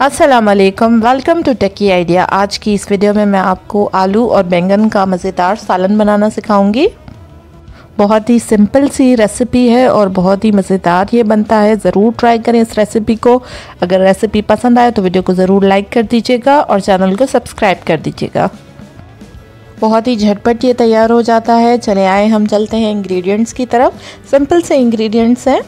अस्सलामुअलैकुम, welcome to techy idea. आज की इस वीडियो में मैं आपको आलू और बैंगन का मज़ेदार सालन बनाना सिखाऊंगी। बहुत ही सिंपल सी रेसिपी है और बहुत ही मज़ेदार ये बनता है। ज़रूर ट्राई करें इस रेसिपी को। अगर रेसिपी पसंद आए तो वीडियो को ज़रूर लाइक कर दीजिएगा और चैनल को सब्सक्राइब कर दीजिएगा। बहुत ही झटपट ये तैयार हो जाता है। चले आए हम चलते हैं इंग्रेडिएंट्स की तरफ। सिंपल से इंग्रेडिएंट्स हैं।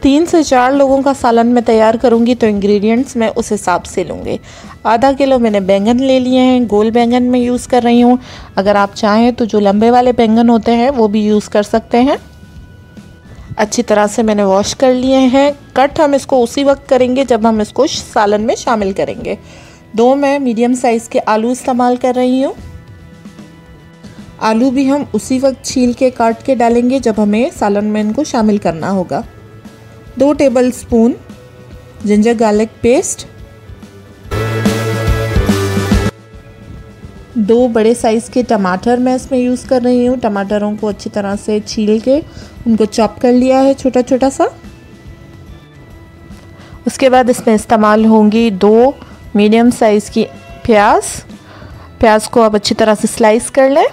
3 से 4 लोगों का सालन मैं तैयार करूंगी तो इंग्रेडिएंट्स मैं उस हिसाब से लूँगी। आधा किलो मैंने बैंगन ले लिए हैं। गोल बैंगन मैं यूज़ कर रही हूँ। अगर आप चाहें तो जो लंबे वाले बैंगन होते हैं वो भी यूज़ कर सकते हैं। अच्छी तरह से मैंने वॉश कर लिए हैं। कट हम इसको उसी वक्त करेंगे जब हम इसको सालन में शामिल करेंगे। 2 मैं मीडियम साइज़ के आलू इस्तेमाल कर रही हूँ। आलू भी हम उसी वक्त छील के काट के डालेंगे जब हमें सालन में इनको शामिल करना होगा। 2 टेबलस्पून जिंजर गार्लिक पेस्ट, 2 बड़े साइज़ के टमाटर मैं इसमें यूज़ कर रही हूँ। टमाटरों को अच्छी तरह से छील के उनको चॉप कर लिया है छोटा छोटा सा। उसके बाद इसमें इस्तेमाल होंगी 2 मीडियम साइज़ की प्याज को आप अच्छी तरह से स्लाइस कर लें।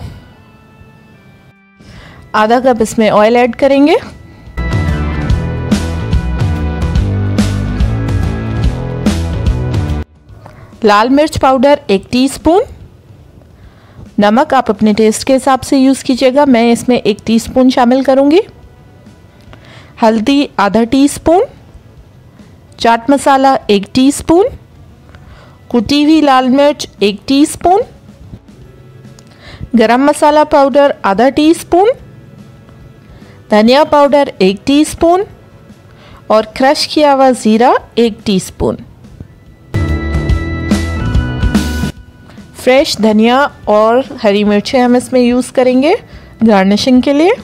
आधा कप इसमें ऑयल ऐड करेंगे। लाल मिर्च पाउडर 1 टीस्पून। नमक आप अपने टेस्ट के हिसाब से यूज़ कीजिएगा। मैं इसमें 1 टीस्पून शामिल करूंगी। हल्दी आधा टीस्पून। चाट मसाला 1 टीस्पून। कुटी हुई लाल मिर्च 1 टीस्पून। गरम मसाला पाउडर आधा टीस्पून। धनिया पाउडर 1 टीस्पून और क्रश किया हुआ ज़ीरा 1 टीस्पून। फ्रेश धनिया और हरी मिर्चें हम इसमें यूज़ करेंगे गार्निशिंग के लिए।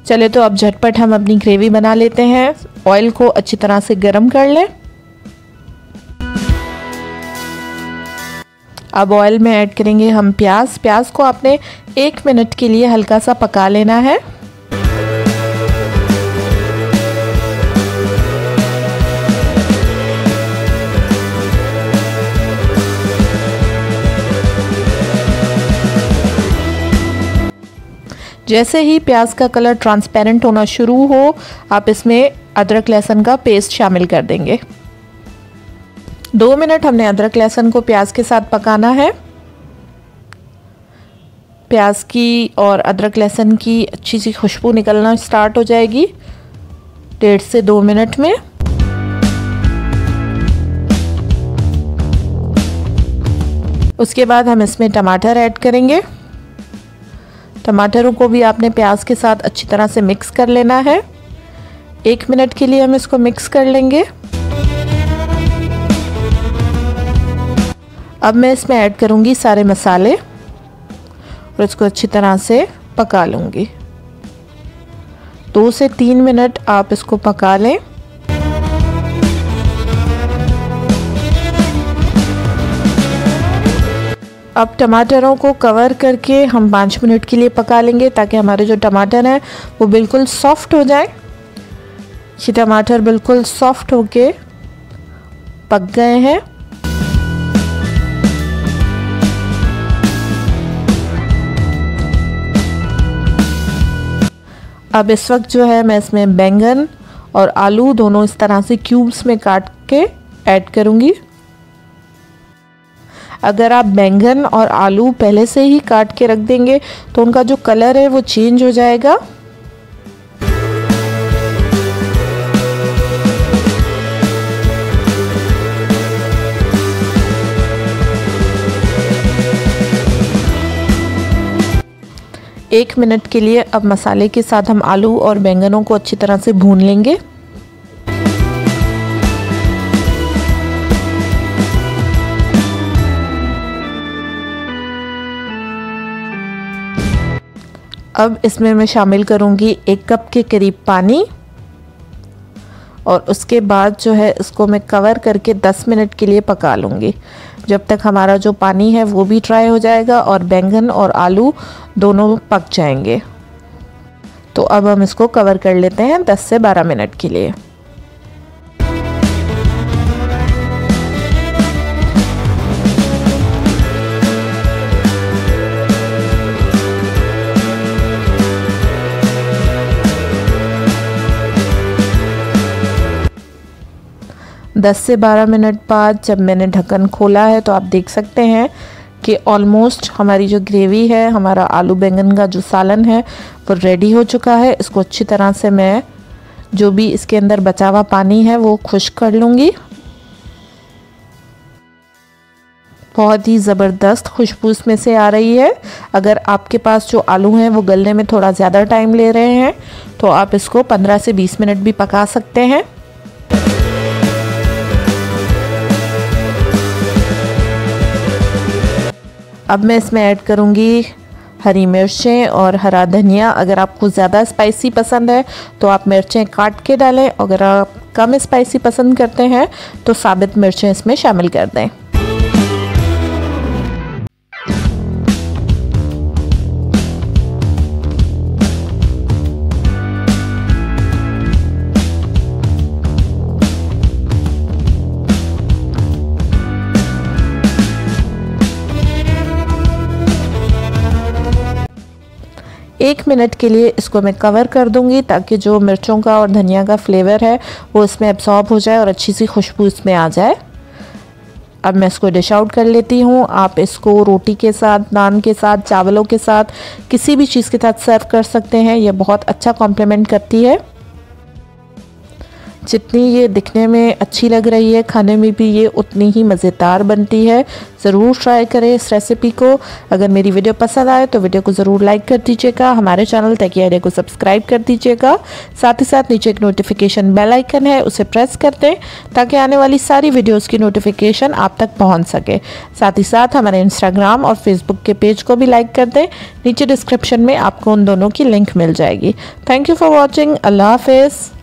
चले तो अब झटपट हम अपनी ग्रेवी बना लेते हैं। ऑयल को अच्छी तरह से गर्म कर लें। अब ऑयल में ऐड करेंगे हम प्याज को आपने 1 मिनट के लिए हल्का सा पका लेना है। जैसे ही प्याज का कलर ट्रांसपेरेंट होना शुरू हो, आप इसमें अदरक लहसुन का पेस्ट शामिल कर देंगे। 2 मिनट हमने अदरक लहसुन को प्याज के साथ पकाना है। प्याज की और अदरक लहसुन की अच्छी सी खुशबू निकलना स्टार्ट हो जाएगी 1.5 से 2 मिनट में। उसके बाद हम इसमें टमाटर ऐड करेंगे। टमाटरों को भी आपने प्याज के साथ अच्छी तरह से मिक्स कर लेना है। 1 मिनट के लिए हम इसको मिक्स कर लेंगे। अब मैं इसमें ऐड करूंगी सारे मसाले और इसको अच्छी तरह से पका लूंगी। 2 से 3 मिनट आप इसको पका लें। अब टमाटरों को कवर करके हम 5 मिनट के लिए पका लेंगे ताकि हमारे जो टमाटर हैं वो बिल्कुल सॉफ्ट हो जाए। ये टमाटर बिल्कुल सॉफ्ट होके पक गए हैं। अब इस वक्त जो है मैं इसमें बैंगन और आलू दोनों इस तरह से क्यूब्स में काट के ऐड करूँगी। अगर आप बैंगन और आलू पहले से ही काट के रख देंगे तो उनका जो कलर है वो चेंज हो जाएगा। एक मिनट के लिए अब मसाले के साथ हम आलू और बैंगनों को अच्छी तरह से भून लेंगे। अब इसमें मैं शामिल करूंगी 1 कप के करीब पानी और उसके बाद जो है इसको मैं कवर करके 10 मिनट के लिए पका लूँगी जब तक हमारा जो पानी है वो भी ड्राई हो जाएगा और बैंगन और आलू दोनों पक जाएंगे। तो अब हम इसको कवर कर लेते हैं 10 से 12 मिनट के लिए। 10 से 12 मिनट बाद जब मैंने ढक्कन खोला है तो आप देख सकते हैं कि ऑलमोस्ट हमारी जो ग्रेवी है, हमारा आलू बैंगन का जो सालन है वो रेडी हो चुका है। इसको अच्छी तरह से मैं जो भी इसके अंदर बचा हुआ पानी है वो खुश्क कर लूँगी। बहुत ही ज़बरदस्त खुशबू इसमें से आ रही है। अगर आपके पास जो आलू हैं वो गलने में थोड़ा ज़्यादा टाइम ले रहे हैं तो आप इसको 15 से 20 मिनट भी पका सकते हैं। अब मैं इसमें ऐड करूँगी हरी मिर्चें और हरा धनिया। अगर आपको ज़्यादा स्पाइसी पसंद है तो आप मिर्चें काट के डालें, अगर आप कम स्पाइसी पसंद करते हैं तो साबित मिर्चें इसमें शामिल कर दें। एक मिनट के लिए इसको मैं कवर कर दूंगी ताकि जो मिर्चों का और धनिया का फ्लेवर है वो इसमें एब्सॉर्ब हो जाए और अच्छी सी खुशबू इसमें आ जाए। अब मैं इसको डिश आउट कर लेती हूँ। आप इसको रोटी के साथ, नान के साथ, चावलों के साथ, किसी भी चीज़ के साथ सर्व कर सकते हैं। ये बहुत अच्छा कॉम्प्लीमेंट करती है। जितनी ये दिखने में अच्छी लग रही है, खाने में भी ये उतनी ही मज़ेदार बनती है। ज़रूर ट्राई करें इस रेसिपी को। अगर मेरी वीडियो पसंद आए तो वीडियो को ज़रूर लाइक कर दीजिएगा। हमारे चैनल टेकी आइडिया को सब्सक्राइब कर दीजिएगा। साथ ही साथ नीचे एक नोटिफिकेशन बेल आइकन है, उसे प्रेस कर दें ताकि आने वाली सारी वीडियोज़ की नोटिफिकेशन आप तक पहुँच सके। साथ ही साथ हमारे इंस्टाग्राम और फेसबुक के पेज को भी लाइक कर दें। नीचे डिस्क्रिप्शन में आपको उन दोनों की लिंक मिल जाएगी। Thank you for watching. अल्लाह हाफिज़।